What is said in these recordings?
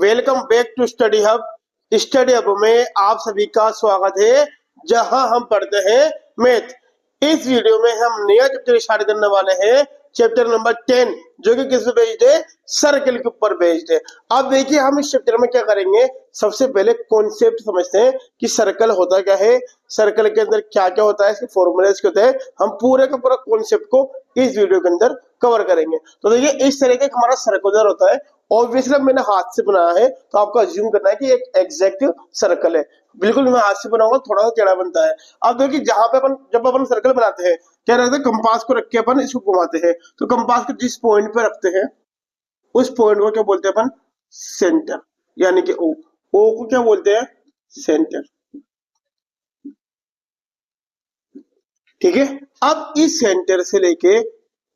Welcome back to study hub. Study hub में आप सभी का स्वागत है, जहां हम पढ़ते हैं मैथ। इस वीडियो में हम नया चैप्टर स्टार्ट करने वाले हैं, चैप्टर नंबर 10, जो कि किस पे बेस्ड है? सर्कल के ऊपर बेस्ड है। अब देखिए हम इस चैप्टर में क्या करेंगे, सबसे पहले कॉन्सेप्ट समझते हैं कि सर्कल होता क्या है, सर्कल के अंदर क्या क्या होता है, इसके फॉर्मूलेस क्या होते हैं। हम पूरे का पूरा कॉन्सेप्ट को इस वीडियो के अंदर कवर करेंगे। तो देखिए इस तरह का हमारा सर्कुलर होता है। ऑब्वियसली मैंने हाथ से बनाया है, तो आपको अज्यूम करना है कि एक एग्जैक्ट सर्कल है। बिल्कुल मैं हाथ से बनाऊंगा, थोड़ा सा टेढ़ा बनता है। अब देखिए जहां पे जब अपन सर्कल बनाते हैं, क्या रहता है, कंपास को रख के अपन इसको घुमाते हैं। तो कंपास को जिस पॉइंट पे रखते हैं, उस पॉइंट को क्या बोलते हैं अपन? सेंटर, यानी कि ओ। ओ को क्या बोलते हैं? सेंटर। ठीक है। अब इस सेंटर से लेके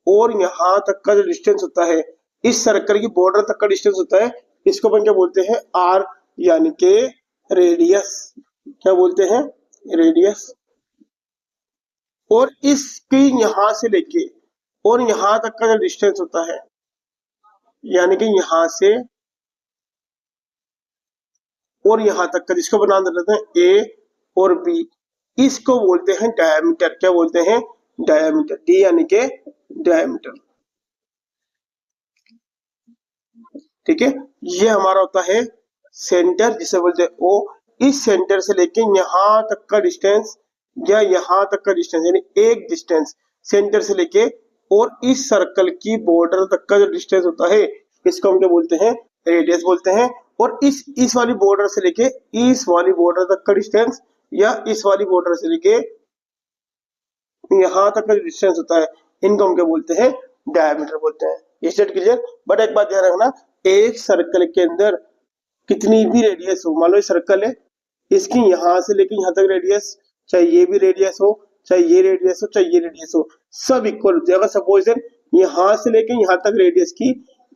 और यहां तक का जो डिस्टेंस होता है, इस सर्कल की बॉर्डर तक का डिस्टेंस होता है, इसको अपन क्या बोलते हैं? आर, यानी के रेडियस। क्या बोलते हैं? रेडियस। और इसकी यहां से लेके और यहां तक का जो डिस्टेंस होता है, यानी कि यहां से और यहां तक का, जिसको बना देते हैं ए और बी, इसको बोलते हैं डायमीटर। क्या बोलते हैं? डायमीटर। डी यानी के डायमीटर। ठीक है। ये हमारा होता है सेंटर, जिसे बोलते हैं ओ। इस सेंटर से लेके यहां तक का डिस्टेंस या यहां तक का डिस्टेंस, यानी एक डिस्टेंस सेंटर से लेके और इस सर्कल की बॉर्डर तक का जो डिस्टेंस होता है, इसको हम क्या बोलते हैं? रेडियस बोलते हैं। और इस वाली बॉर्डर से लेके इस वाली बॉर्डर तक का डिस्टेंस या इस वाली बॉर्डर से लेके यहाँ तक का डिस्टेंस होता है, इनको हम क्या बोलते हैं? डायमीटर बोलते हैं। Is that clear? बट एक बात ध्यान रखना, एक सर्कल के अंदर कितनी भी रेडियस हो, मान लो ये सर्कल है, इसकी यहां से लेके यहां तक रेडियस, चाहे ये भी रेडियस हो, चाहे ये रेडियस हो, चाहे ये रेडियस हो, सब इक्वल होती है। अगर सपोज यहां से लेके यहां तक रेडियस की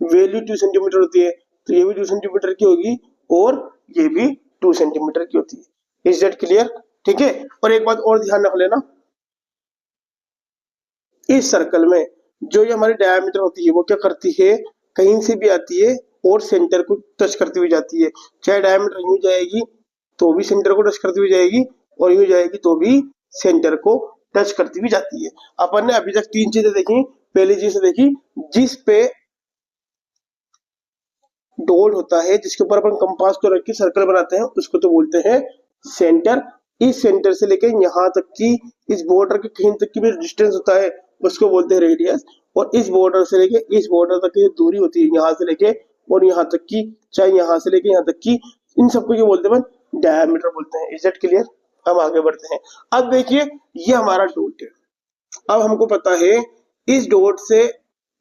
वैल्यू 2 सेंटीमीटर होती है, तो ये भी 2 सेंटीमीटर की होगी और ये भी 2 सेंटीमीटर की होती है। Is that clear? ठीक है। और एक बात और ध्यान रख लेना, इस सर्कल में जो ये हमारी डायमीटर होती है, वो क्या करती है? कहीं से भी आती है और सेंटर को टच करती हुई जाती है। चाहे डायमीटर यूं जाएगी तो भी सेंटर को टच करती हुई जाएगी, और यूं जाएगी तो भी सेंटर को टच करती हुई जाती है। अपन ने अभी तक 3 चीजें देखी। पहली चीज देखी, जिस पे डॉट होता है, जिसके ऊपर अपन कंपास को रख के सर्कल बनाते हैं, उसको तो बोलते हैं सेंटर। इस सेंटर से लेके यहाँ तक की, इस बॉर्डर के कहीं तक की भी डिस्टेंस होता है, उसको बोलते हैं रेडियस। और इस बॉर्डर से लेके इस बॉर्डर तक की जो दूरी होती है, यहाँ से लेके और यहाँ तक की, चाहे यहाँ से लेके यहाँ तक की, इन सबको क्या बोलते हैं? डायमीटर बोलते हैं। Is that clear? हम आगे बढ़ते हैं। अब देखिए ये हमारा डॉट है। अब हमको पता है इस डॉट से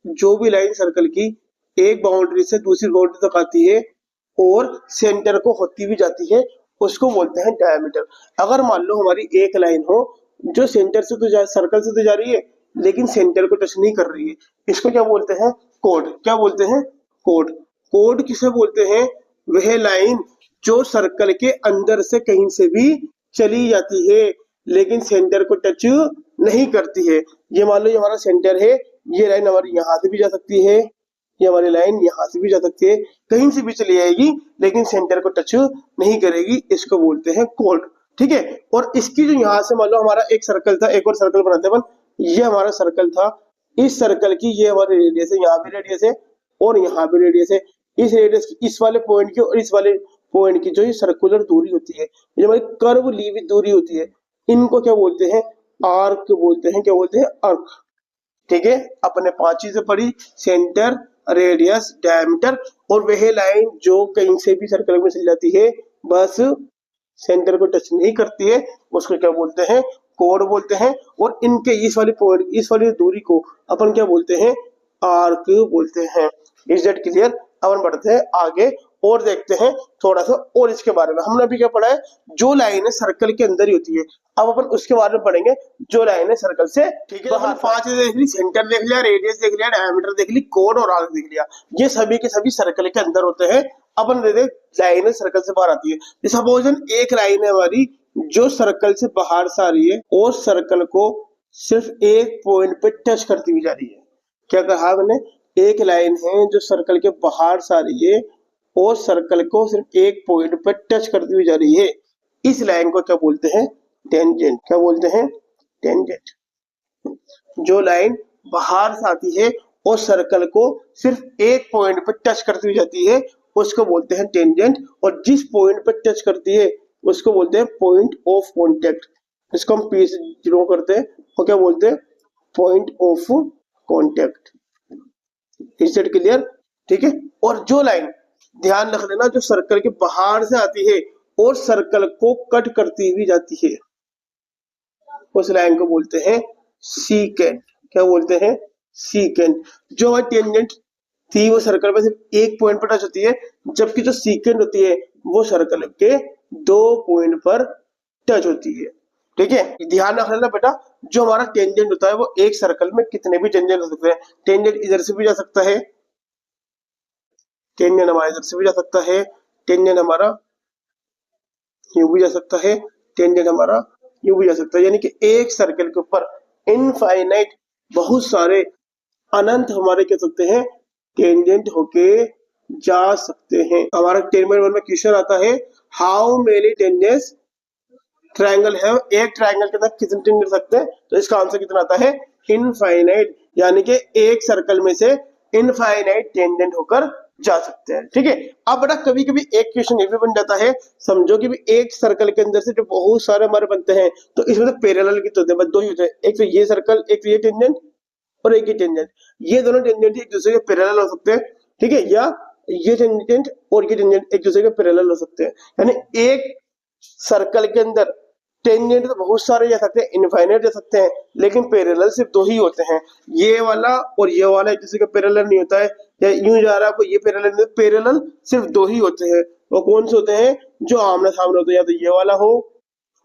जो भी लाइन सर्कल की एक बाउंड्री से दूसरी बाउंड्री तक आती है और सेंटर को होती भी जाती है, उसको बोलते हैं डायमीटर। अगर मान लो हमारी एक लाइन हो जो सेंटर से तो सर्कल से तो जा रही है, लेकिन सेंटर को टच नहीं कर रही है, इसको क्या बोलते हैं? कोड। क्या बोलते हैं? कोड। कोड किसे बोलते हैं? वह लाइन जो सर्कल के अंदर से कहीं से भी चली जाती है, लेकिन सेंटर को टच नहीं करती है। ये मान लो ये हमारा सेंटर है, ये लाइन हमारी यहाँ से भी जा सकती है, ये हमारी लाइन यहाँ से भी जा सकती है, कहीं से भी चली जाएगी, लेकिन सेंटर को टच नहीं करेगी, इसको बोलते हैं कोड। ठीक है। और इसकी जो यहाँ से मान लो हमारा एक सर्कल था, एक और सर्कल बनाते हैं, ये हमारा सर्कल था, इस सर्कल की ये हमारी रेडियस है, यहाँ भी रेडियस है और यहाँ भी रेडियस है। इस रेडियस की, इस वाले पॉइंट की और इस वाले पॉइंट की जो ये सर्कुलर दूरी होती है, ये हमारी कर्व ली हुई दूरी होती है, इनको क्या बोलते हैं? आर्क बोलते हैं। क्या बोलते हैं? आर्क। ठीक है। अपने 5 चीजें पढ़ी, सेंटर, रेडियस, डायमीटर, और वह लाइन जो कहीं से भी सर्कल में चल जाती है, बस सेंटर को टच नहीं करती है, उसको क्या बोलते हैं? कोड बोलते हैं। और इनके इस वाली पॉइंट, इस वाली दूरी को अपन क्या बोलते हैं? आर्क बोलते हैं। Is that clear? अपन बढ़ते हैं आगे और देखते हैं थोड़ा सा और इसके बारे में। हमने अभी क्या पढ़ा है? जो लाइन है सर्कल के अंदर ही होती है। अब अपन उसके बारे में पढ़ेंगे, जो लाइन है सर्कल से। ठीक है। अपन 5 चीजें देख ली, सेंटर देख लिया, रेडियस देख लिया, डायमीटर देख ली, कोड और आर्क देख लिया। ये सभी के सभी सर्कल के अंदर होते हैं। अपन दे लाइन सर्कल से बाहर आती है। सपोज एक लाइन है हमारी जो सर्कल से बाहर से आ रही है और सर्कल को सिर्फ एक पॉइंट पे टच करती हुई जा रही है। क्या कहा मैंने? एक लाइन है जो सर्कल के बाहर से आ रही है और सर्कल को सिर्फ एक पॉइंट पर टच करती हुई जा रही है, इस लाइन को क्या बोलते हैं? टेंजेंट। क्या बोलते हैं? टेंजेंट। जो लाइन बाहर से आती है और सर्कल को सिर्फ एक पॉइंट पर टच करती हुई जाती है उसको बोलते हैं टेंजेंट, और जिस पॉइंट पर टच करती है उसको बोलते हैं पॉइंट ऑफ कॉन्टेक्ट। इसको हम पी से ड्रॉ करते हैं और क्या बोलते हैं? Point of contact. Is it clear? ठीक है। और जो लाइन, ध्यान रख लेना, जो सर्कल के बाहर से आती है और सर्कल को कट करती हुई जाती है उस लाइन को बोलते हैं सीकेंट। क्या बोलते हैं? सीकेंट। जो हमारी टेंजेंट थी वो सर्कल पे सिर्फ एक पॉइंट पर टच होती है, जबकि जो सीकेंट होती है वो सर्कल के 2 पॉइंट पर टच होती है। ठीक है, ध्यान रख लेना बेटा, जो हमारा टेंजेंट होता है वो एक सर्कल में कितने भी टेंजेंट हो सकते हैं। टेंजेंट इधर से भी जा सकता है, टेंजेंट हमारा इधर से भी जा सकता है, टेंजेंट हमारा यूं भी जा सकता है, टेंजेंट हमारा यूं भी जा सकता है। यानी कि एक सर्कल के ऊपर इनफाइनाइट बहुत सारे अनंत हमारे कह सकते हैं टेंजेंट होके जा सकते हैं। हमारा 10.1 में क्वेश्चन आता है हाउ मेनी टेंजेंट्स ट्रायंगल है, एक ट्रायंगल के अंदर कितने टेंजेंट सकते हैं? तो इसका आंसर कितना आता है? इनफाइनाइट। यानी कि एक सर्कल में से इनफाइनाइट टेंजेंट होकर जा सकते हैं। ठीक है। अब बेटा कभी कभी एक क्वेश्चन ये भी बन जाता है, समझो कि भी एक सर्कल के अंदर से जो बहुत सारे हमारे बनते हैं तो इसमें तो पैरेलल कितने होते हैं? बस 2 ही होते हैं, एक तो ये सर्कल, एक तो ये टेंजेंट और एक ही टेंजेंट। ये दोनों टेंजेंट एक दूसरे के पैरेलल हो सकते हैं। ठीक है, या ये टेंजेंट और ये टेंजेंट एक दूसरे के पैरेलल हो सकते हैं। यानी एक सर्कल के अंदर टेंजेंट तो बहुत सारे जा सकते हैं, इनफाइनाइट जा सकते हैं, लेकिन पैरेलल सिर्फ 2 ही होते हैं, ये वाला और ये वाला एक दूसरे का पैरेलल नहीं होता है। या यूं जा रहा है आपको ये पैरेलल नहीं, पैरेलल सिर्फ 2 ही होते हैं। वो कौन से होते हैं? जो आमने सामने होते हैं, या तो ये वाला हो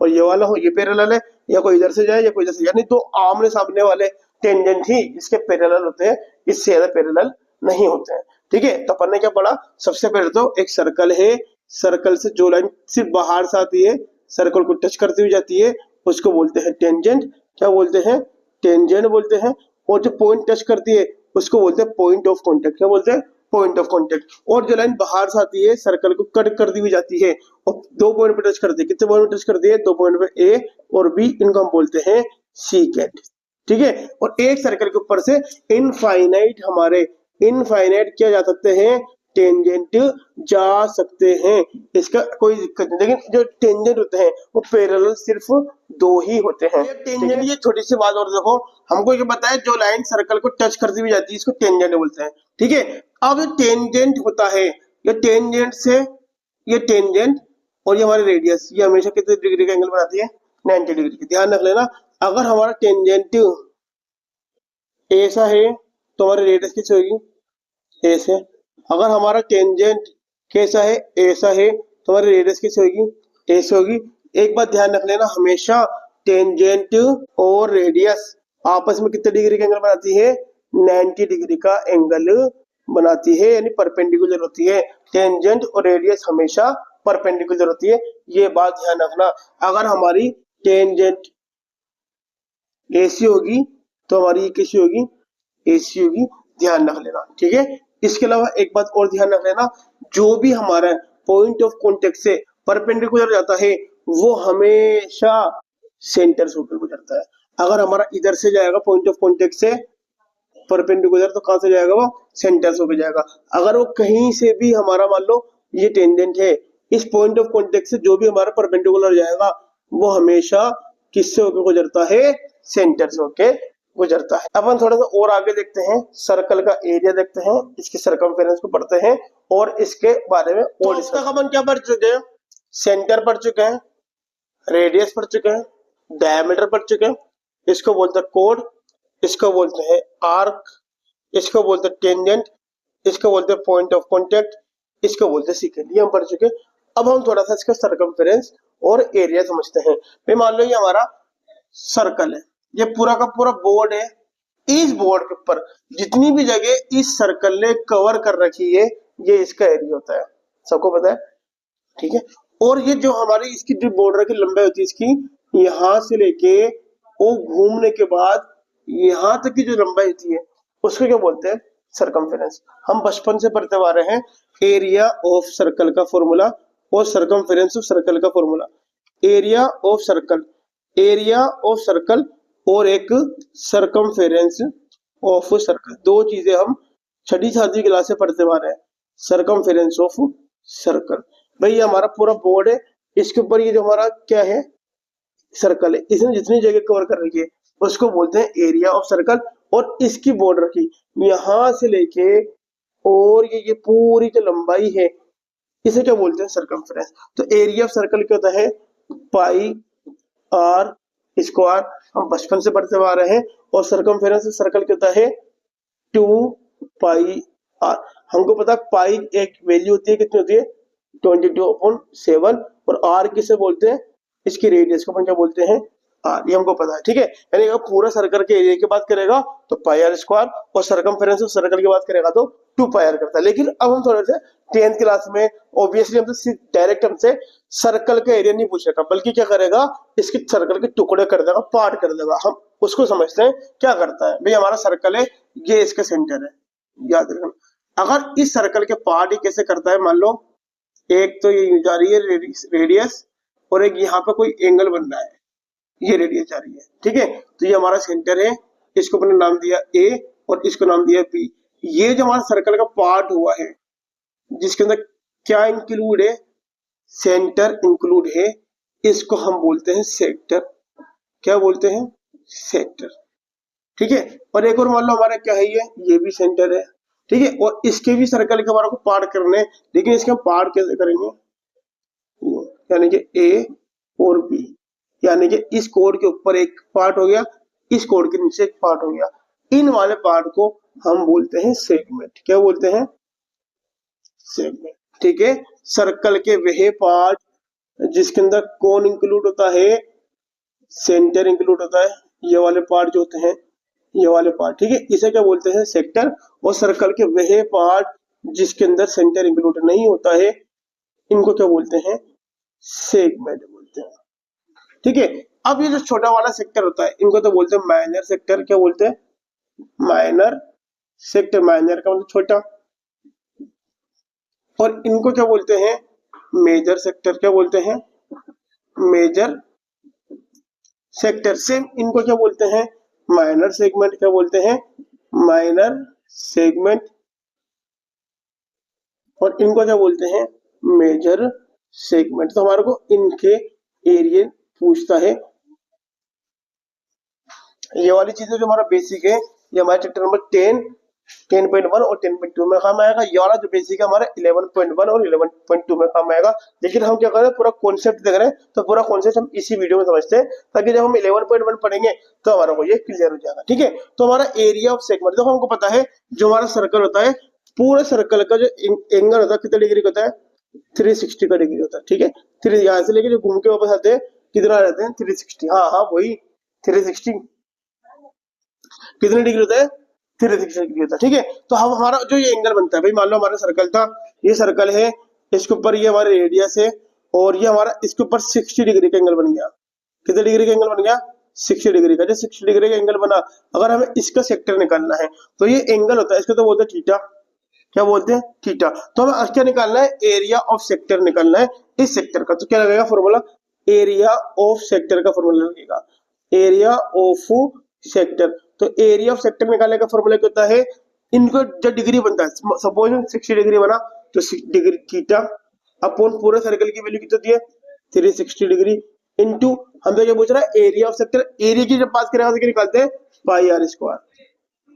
और ये वाला हो, ये पैरेलल है, या कोई इधर से जाए या कोई इधर से, यानी 2 आमने सामने वाले टेंजेंट ही इसके पैरेलल होते हैं, इससे ज्यादा पैरेलल नहीं होते हैं। ठीक है, तो अपन ने क्या पढ़ा? सबसे पहले तो एक सर्कल है, सर्कल से जो लाइन सिर्फ बाहर से आती है, सर्कल को टच करती हुई जाती है, उसको बोलते हैं टेंजेंट। क्या बोलते हैं? टेंजेंट बोलते हैं। और जो पॉइंट टच करती है उसको बोलते हैं पॉइंट ऑफ कॉन्टेक्ट। क्या बोलते हैं? Point of contact. और जो लाइन बाहर से आती है, सर्कल को कट करती हुई जाती है और 2 पॉइंट पे टच करती है, कितने पॉइंट पे टच करती है? 2 पॉइंट पे, ए और बी, इनको हम बोलते हैं सीकेंट। ठीक है। और एक सर्कल के ऊपर से इनफाइनाइट हमारे इनफाइनाइट क्या जा सकते हैं? टेंजेंट जा सकते हैं, इसका कोई दिक्कत नहीं। लेकिन जो टेंजेंट होते हैं वो पैरेलल सिर्फ 2 ही होते हैं। टेंजेंट, ये छोटी सी बात और देखो, हमको ये बताया जो लाइन सर्कल को टच करती हुई जाती है इसको टेंजेंट बोलते हैं। ठीक है। अब जो टेंजेंट होता है, ये टेंजेंट से ये टेंजेंट और ये हमारी रेडियस, ये हमेशा कितने डिग्री का एंगल बनाती है? 90 डिग्री की। ध्यान रख लेना, अगर हमारा टेंजेंट ऐसा है तो हमारी रेडियस कितनी होगी? ऐसे। अगर हमारा टेंजेंट कैसा है? ऐसा है, तो हमारी रेडियस कितनी होगी? ऐसे होगी। एक बात ध्यान रख लेना, हमेशा टेंजेंट और रेडियस आपस में कितने डिग्री का एंगल बनाती है? 90 डिग्री का एंगल बनाती है, यानी परपेंडिकुलर होती है। टेंजेंट और रेडियस हमेशा परपेंडिकुलर होती है, ये बात ध्यान रखना। अगर हमारी टेंजेंट ऐसी होगी तो हमारी कैसी होगी? ऐसी होगी। ध्यान रख लेना। ठीक है। इसके अलावा एक बात और ध्यान रख लेना, जो भी हमारा पॉइंट ऑफ कॉन्टेक्ट से परपेंडिकुलर जाता है वो हमेशा सेंटर से होकर गुजरता है। अगर हमारा इधर से जाएगा पॉइंट ऑफ कॉन्टेक्ट से परपेंडिकुलर, तो कहां से जाएगा? वो सेंटर से होकर जाएगा। अगर वो कहीं से भी हमारा, मान लो ये टेंजेंट है, इस पॉइंट ऑफ कॉन्टेक्ट से जो भी हमारा परपेंडिकुलर जाएगा वो हमेशा किससे होकर गुजरता है? सेंटर से होकर गुजरता है। अपन थोड़ा सा और आगे देखते हैं, सर्कल का एरिया देखते हैं, इसके सरकमफेरेंस को पढ़ते हैं और इसके बारे में और इसका अपन क्या पढ़ चुके हैं? सेंटर पढ़ चुके हैं, रेडियस पढ़ चुके हैं, डायमीटर पढ़ चुके हैं, इसको बोलते हैं कोड, इसको बोलते हैं आर्क, इसको बोलते हैं टेंजेंट, इसको बोलते हैं पॉइंट ऑफ कॉन्टेक्ट, इसको बोलते हैं सीकेंट। ये हम पढ़ चुके हैं। अब हम थोड़ा सा इसका सरकमफेरेंस और एरिया समझते हैं। भाई मान लो ये हमारा सर्कल है, ये पूरा का पूरा बोर्ड है, इस बोर्ड के ऊपर जितनी भी जगह इस सर्कल ने कवर कर रखी है ये इसका एरिया होता है, सबको पता है। ठीक है। और ये जो हमारी इसकी जो बॉर्डर की लंबाई होती है इसकी, यहां से लेके वो घूमने के बाद यहां तक की जो लंबाई होती है उसको क्या बोलते हैं? सरकमफेरेंस। हम बचपन से पढ़ते आ रहे हैं एरिया ऑफ सर्कल का फॉर्मूला और सरकमफेरेंस ऑफ सर्कल का formula. Area of circle, area of circle और एक सरकमफेरेंस ऑफ सर्कल, दो चीजें हम छठी सातवीं क्लास से पढ़ते आ रहे हैं। सरकमफेरेंस ऑफ सर्कल, भाई ये हमारा पूरा बोर्ड है, इसके ऊपर ये जो हमारा क्या है सर्कल है, इसने जितनी जगह कवर कर रखी है उसको बोलते हैं एरिया ऑफ सर्कल। और इसकी बॉर्डर की यहां से लेके और ये पूरी जो लंबाई है इसे क्या बोलते हैं सरकमफेरेंस। तो एरिया ऑफ सर्कल क्या होता है पाई आर स्क्वायर, हम बचपन से पढ़ते आ रहे हैं। और सरकमफेरेंस सर्कल क्या होता है 2 पाई आर। हमको पता है पाई एक वैल्यू होती है, कितनी होती है 22/7, और आर किसे बोलते हैं इसकी रेडियस को अपन क्या बोलते हैं आर, ये हमको पता है। ठीक है, यानी अगर पूरा सर्कल के एरिया की बात करेगा तो पाई आर स्क्वायर, और सरकमफेरेंस सर्कल की बात करेगा तो 2 पाई आर करता है। लेकिन अब हम थोड़े से 10th क्लास में ऑब्वियसली हमसे डायरेक्ट हमसे सर्कल का एरिया नहीं पूछेगा, बल्कि क्या करेगा इसके सर्कल के टुकड़े कर देगा, पार्ट कर देगा। हम उसको समझते हैं क्या करता है। भाई हमारा सर्कल है, ये इसका सेंटर है, याद रखना। अगर इस सर्कल के पार्ट ही कैसे करता है, मान लो एक तो ये जा रही है रेडियस, और एक यहाँ पे कोई एंगल बन रहा है, ये रेडियस जा रही है। ठीक है, तो ये हमारा सेंटर है, इसको अपने नाम दिया ए और इसको नाम दिया बी। ये जो हमारा सर्कल का पार्ट हुआ है जिसके अंदर क्या इंक्लूड है, सेंटर इंक्लूड है, इसको हम बोलते हैं सेक्टर। क्या बोलते हैं सेक्टर। ठीक है, और एक और मान लो हमारा क्या है ये भी सेंटर है। ठीक है, और इसके भी सर्कल के हमारे को पार्ट करने हैं, लेकिन इसके हम पार्ट कैसे करेंगे, यानी कि ए और बी, यानी कि इस कोड के ऊपर एक पार्ट हो गया, इस कोड के नीचे एक पार्ट हो गया, इन वाले पार्ट को हम बोलते हैं सेगमेंट। क्या बोलते हैं सेगमेंट। ठीक है, सर्कल के वह पार्ट जिसके अंदर कौन इंक्लूड होता है, सेंटर इंक्लूड होता है, ये वाले पार्ट जो होते हैं, ये वाले पार्ट। ठीक है, इसे क्या बोलते हैं सेक्टर। और सर्कल के वह पार्ट जिसके अंदर सेंटर इंक्लूड नहीं होता है, इनको क्या बोलते हैं सेगमेंट बोलते हैं। ठीक है, अब ये जो छोटा वाला सेक्टर होता है इनको तो बोलते हैं माइनर सेक्टर। क्या बोलते हैं माइनर सेक्टर, माइनर का मतलब छोटा। और इनको क्या बोलते हैं मेजर सेक्टर। क्या बोलते हैं मेजर सेक्टर। सेम इनको क्या बोलते हैं माइनर सेगमेंट। क्या बोलते हैं माइनर सेगमेंट। और इनको क्या बोलते हैं मेजर सेगमेंट। तो हमारे को इनके एरिया पूछता है। ये वाली चीजें जो हमारा बेसिक है, ये हमारे चैप्टर नंबर 10, 10.1 और 10.2 में काम आएगा। ये वाला जो बेसिक है हमारा 11.1 और 11.2 में काम आएगा। लेकिन हम क्या कर रहे हैं पूरा कॉन्सेप्ट देख रहे हैं, तो पूरा कॉन्सेप्ट हम इसी वीडियो में समझते हैं, ताकि जब हम 11.1 पढ़ेंगे तो हमारा को ये क्लियर हो जाएगा। ठीक है, तो हमारा एरिया ऑफ सेगमेंट, देखो हमको पता है जो हमारा सर्कल होता है, पूरे सर्कल का जो एंगल होता है कितने डिग्री का होता है 360 का डिग्री होता है। ठीक है, फिर यहाँ से लेके जो घूम के वापस आते हैं कितना रहते हैं 360। हाँ वही 360 कितने डिग्री होता है 360 डिग्री होता है। ठीक है, तो हम हमारा जो ये एंगल बनता है, भाई मान लो हमारा सर्कल था, ये सर्कल है, इसके ऊपर ये हमारे रेडियस है, और ये हमारा इसके ऊपर 60 डिग्री का एंगल बन गया। कितने डिग्री का एंगल बन गया 60 डिग्री का। जो 60 डिग्री का एंगल बना, अगर हमें इसका सेक्टर निकालना है तो ये एंगल होता है, इसको तो बोलते हैं थीटा। क्या बोलते हैं थीटा। तो हमें क्या निकालना है एरिया ऑफ सेक्टर निकालना है इस सेक्टर का। तो क्या लगेगा फॉर्मूला एरिया ऑफ सेक्टर का फॉर्मूला लगेगा एरिया ऑफ सेक्टर। तो एरिया ऑफ सेक्टर निकालने का फॉर्मूला क्या होता है, इनको जो डिग्री बनता है, सपोज 60 डिग्री बना तो डिग्री थीटा अपॉन पूरे सर्कल की वैल्यू कितनी होती है 360 डिग्री इनटू हमसे क्या पूछ रहा है एरिया ऑफ सेक्टर। एरिया की जब बात करेगा तो क्या निकालते हैं पाई आर स्क्वायर,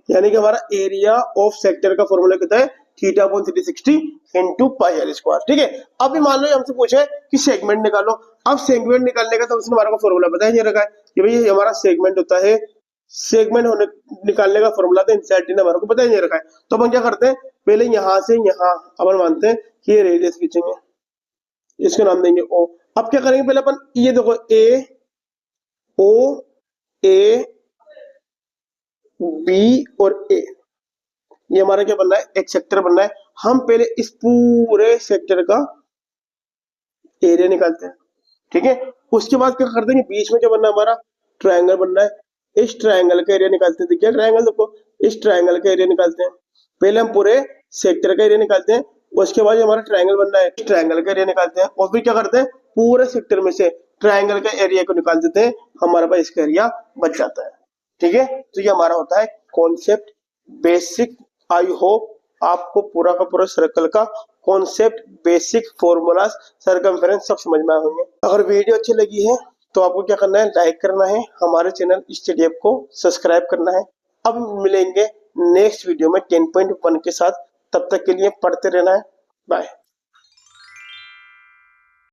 यानी कि हमारा एरिया ऑफ सेक्टर का फॉर्मूला कितना है theta upon 360 into pi r square. ठीक है, अभी मान लो हमसे पूछे कि सेगमेंट निकालो। अब सेगमेंट निकालने का तो उसने हमारा को फॉर्मूला बताया नहीं रखा है कि भाई ये हमारा सेगमेंट होता है, सेगमेंट होने निकालने का फॉर्मूला तो इंसर्ट ने हमारे को पता ही नहीं रखा है। तो अपन क्या करते हैं पहले यहां से यहां अपन मानते हैं कि ये रेडियस खींचेंगे, इसको नाम देंगे ओ। अब क्या करेंगे पहले अपन ये देखो ए ओ ए बी और ए, ये हमारा क्या बनना है एक सेक्टर बनना है। हम पहले इस पूरे सेक्टर का एरिया निकालते हैं। ठीक है, उसके बाद क्या करते हैं बीच में क्या बनना है हमारा ट्रायंगल बनना है, इस ट्रायंगल का एरिया निकालते हैं। क्या ट्रायंगल देखो इस ट्रायंगल का एरिया निकालते हैं। पहले हम पूरे सेक्टर का एरिया निकालते हैं, उसके बाद हमारा ट्रायंगल बनना है, ट्रायंगल का एरिया निकालते हैं और फिर क्या करते हैं, पूरे सेक्टर में से ट्रायंगल का एरिया को निकाल देते हैं, हमारे पास इसका एरिया बच जाता है। ठीक है, तो ये हमारा होता है कॉन्सेप्ट बेसिक। आई होप आपको पूरा का पूरा सर्कल का कॉन्सेप्ट, बेसिक फॉर्मूलाज, सर्कमफेरेंस सब समझ में आए होंगे। अगर वीडियो अच्छी लगी है तो आपको क्या करना है, लाइक करना है, हमारे चैनल स्टडी ऐप को सब्सक्राइब करना है। अब मिलेंगे नेक्स्ट वीडियो में 10.1 के साथ, तब तक के लिए पढ़ते रहना है। बाय।